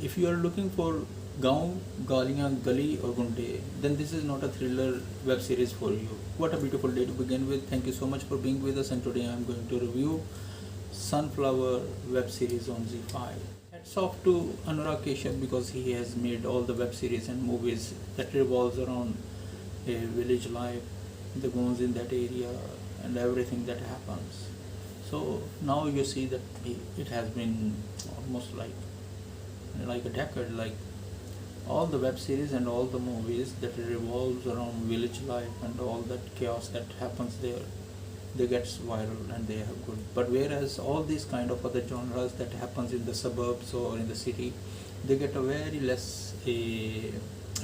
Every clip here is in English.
if you are looking for Gaon, Galiyan, Gali or Gunde, then this is not a thriller web series for you. What a beautiful day to begin with. Thank you so much for being with us, and today I am going to review Sunflower web series on zee5. Hats off to Anurag Keshav because he has made all the web series and movies that revolves around a village life, the goons in that area and everything that happens. So now you see that it has been almost like a decade, like all the web series and all the movies that revolves around village life and all that chaos that happens there, they get viral and they have good. But whereas all these kind of other genres that happens in the suburbs or in the city, they get a very less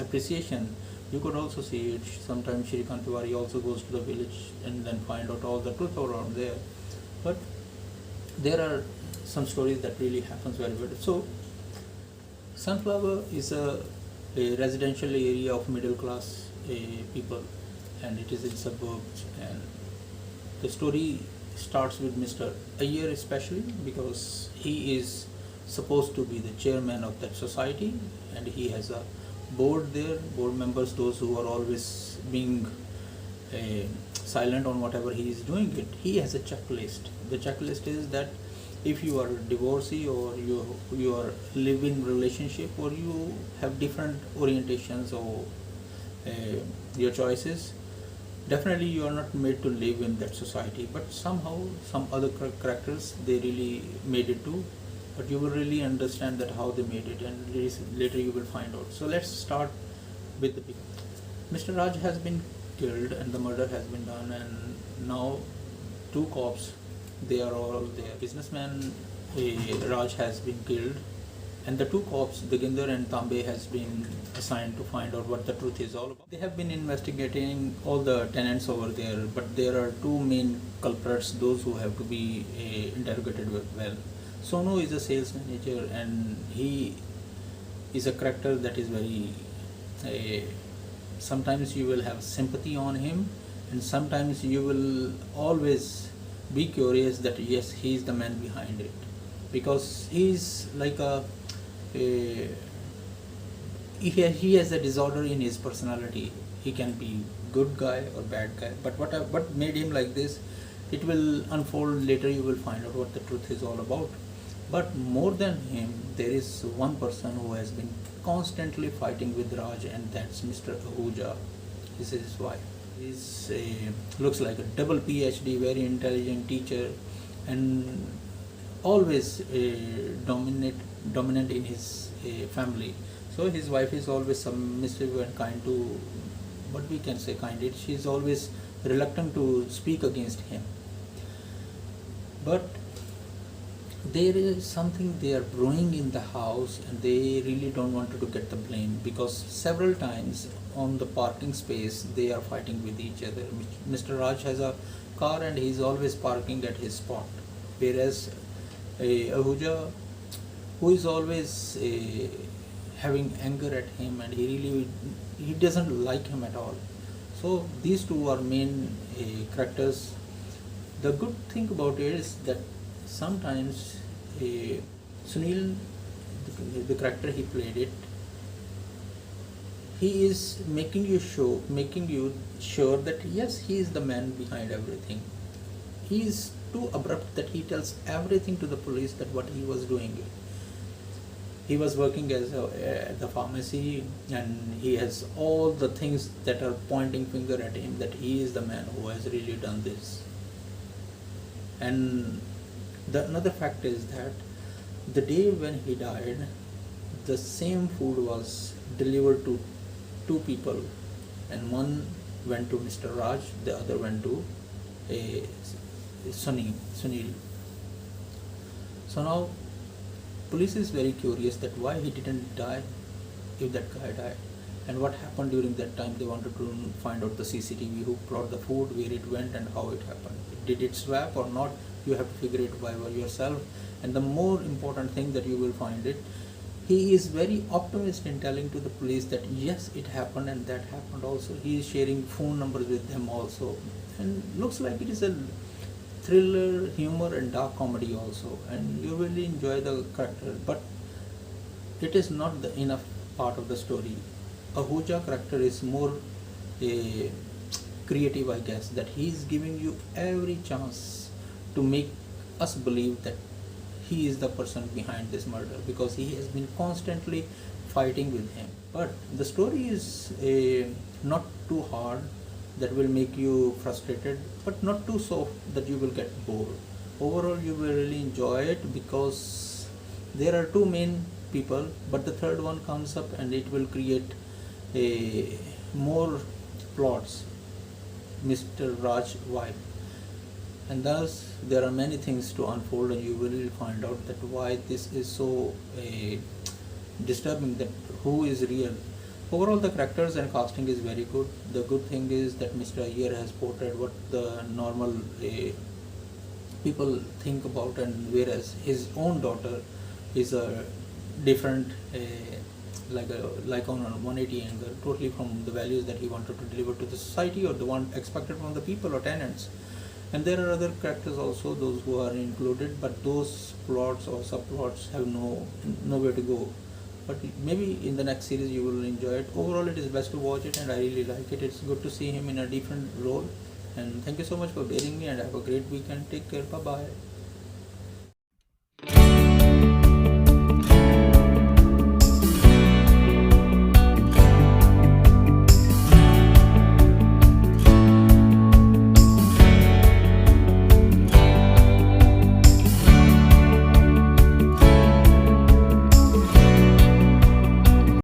appreciation. You could also see it sometimes. Shrikant Tiwari also goes to the village and then find out all the truth around there. But there are some stories that really happens very well. So Sunflower is a residential area of middle class people, and it is in suburbs. And the story starts with Mr. Iyer especially because he is supposed to be the chairman of that society, and he has a board there, board members, those who are always being silent on whatever he is doing it. He has a checklist. The checklist is that if you are a divorcee or you are live-in relationship or you have different orientations or your choices, definitely you are not made to live in that society. But somehow some other characters, they really made it too, but you will really understand that how they made it, and later you will find out. So let's start with the beginning. Mr. Raj has been killed and the murder has been done, and now two cops, they are all there. Businessman Raj has been killed, and the two cops, Digendra and Tambe, has been assigned to find out what the truth is all about. They have been investigating all the tenants over there, but there are two main culprits, those who have to be interrogated well. Sonu is a sales manager, and he is a character that is very sometimes you will have sympathy on him, and sometimes you will always be curious that yes, he is the man behind it, because he is like he has a disorder in his personality. He can be good guy or bad guy, but what made him like this, it will unfold later. You will find out what the truth is all about. But more than him, there is one person who has been constantly fighting with Raj, and that's Mr. Ahuja. This is his wife. He's looks like a double PhD, very intelligent teacher, and always dominant in his family. So his wife is always submissive and kind to, what we can say, kind. She is always reluctant to speak against him. But there is something they are brewing in the house, and they really don't want to get the blame, because several times on the parking space they are fighting with each other. Mr. Raj has a car and he is always parking at his spot, whereas Ahuja, who is always having anger at him, and he doesn't like him at all. So these two are main characters. The good thing about it is that sometimes Sunil, the character he played it, he is making you sure that yes, he is the man behind everything. He is too abrupt that he tells everything to the police that what he was doing. He was working as at the pharmacy, and he has all the things that are pointing finger at him that he is the man who has really done this. And another fact is that the day when he died, the same food was delivered to two people, and one went to Mr. Raj, the other went to Sunil. So now police is very curious that why he didn't die if that guy died, and what happened during that time. They wanted to find out the CCTV, who brought the food, where it went, and how it happened. Did it swap or not? You have to figure it by yourself. And the more important thing that you will find it, he is very optimistic in telling to the police that yes, it happened and that happened also. He is sharing phone numbers with them also, and looks like it is a thriller, humor and dark comedy also, and you really enjoy the character. But it is not the enough part of the story. Ahuja character is more a creative, I guess, that he is giving you every chance to make us believe that he is the person behind this murder, because he has been constantly fighting with him. But the story is not too hard that will make you frustrated, but not too soft that you will get bored. Overall, you will really enjoy it, because there are two main people, but the third one comes up and it will create a more plots, Mr. Raj vibe, and thus there are many things to unfold, and you will find out that why this is so disturbing, that who is real. Overall, the characters and casting is very good. The good thing is that Mr. Iyer has portrayed what the normal people think about, and whereas his own daughter is a different like on a 180 angle, totally from the values that he wanted to deliver to the society, or the one expected from the people or tenants. And there are other characters also, those who are included, but those plots or subplots have nowhere to go. But maybe in the next series you will enjoy it. Overall, it is best to watch it, and I really like it. It's good to see him in a different role. And thank you so much for bearing me, and have a great weekend. Take care. Bye bye.